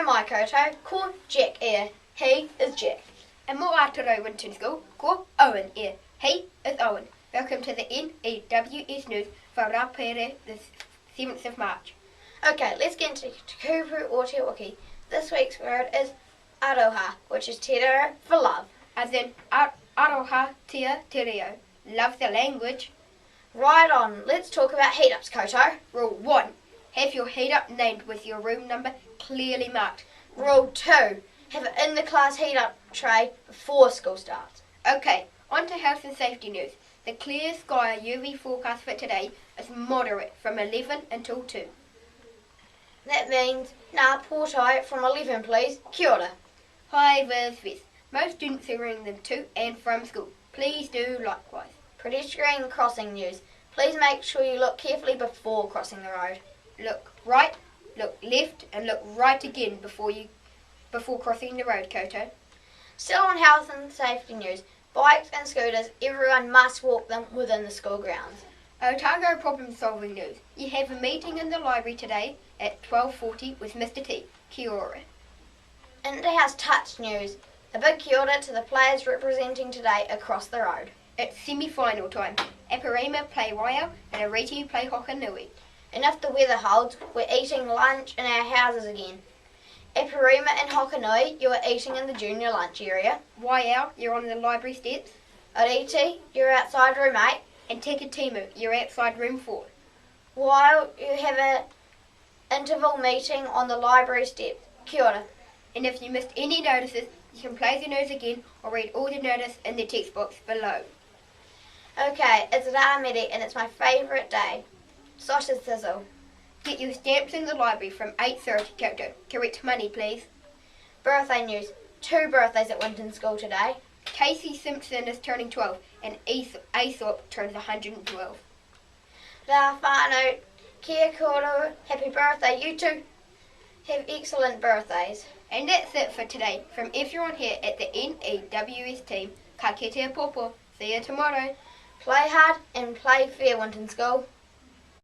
mai koutou, ko Jack e. He is Jack. And more Aotearoa Winton School, ko Owen e. He is Owen. Welcome to the N.E.W.S news for Arohatia, the 7th of March. Okay, let's get into kupu or te wiki. This week's word is aroha, which is te reo for love. As in Arohatia te reo, love the language. Right on, let's talk about heat-ups, koutou. Rule 1. Have your heat-up named with your room number clearly marked. Rule 2. Have it in the class heat-up tray before school starts. Okay, on to health and safety news. The clear sky UV forecast for today is moderate from 11 until 2. That means, potae from 11 please. Kia ora. Hi VIZ VESTS. Most students are wearing them to and from school. Please do likewise. Pedestrian Crossing news. Please make sure you look carefully before crossing the road. Look right, look left and look right again before crossing the road, koutou. Still on health and safety news. Bikes and scooters, everyone must walk them within the school grounds. Otago problem solving news. You have a meeting in the library today at 12:40 with Mr. T. Kia ora. In-house touch news. A big kia ora to the players representing today across the road. It's semi-final time. Arohatia play Waiau and Arohatia play Hokanui. And if the weather holds, we're eating lunch in our houses again. Arohatia and Hokanui, you are eating in the junior lunch area. Waiau, you're on the library steps. Arohatia, you're outside room 8. And Teketimu, you're outside room 4. While you have an interval meeting on the library steps. Kia ora. And if you missed any notices, you can place your notes again or read all the notice in the text box below. Okay, it's Arohatia and it's my favourite day. Sausage sizzle. Get your stamps in the library from 8:30, koutou. Correct money, please. Birthday news. 2 birthdays at Winton School today. Casey Simpson is turning 12 and Aesop turns 112. Rā whānau, kia koutou, happy birthday, you two. Have excellent birthdays. And that's it for today. From everyone here at the N.E.W.S team, ka kite popo. See you tomorrow. Play hard and play fair, Winton School.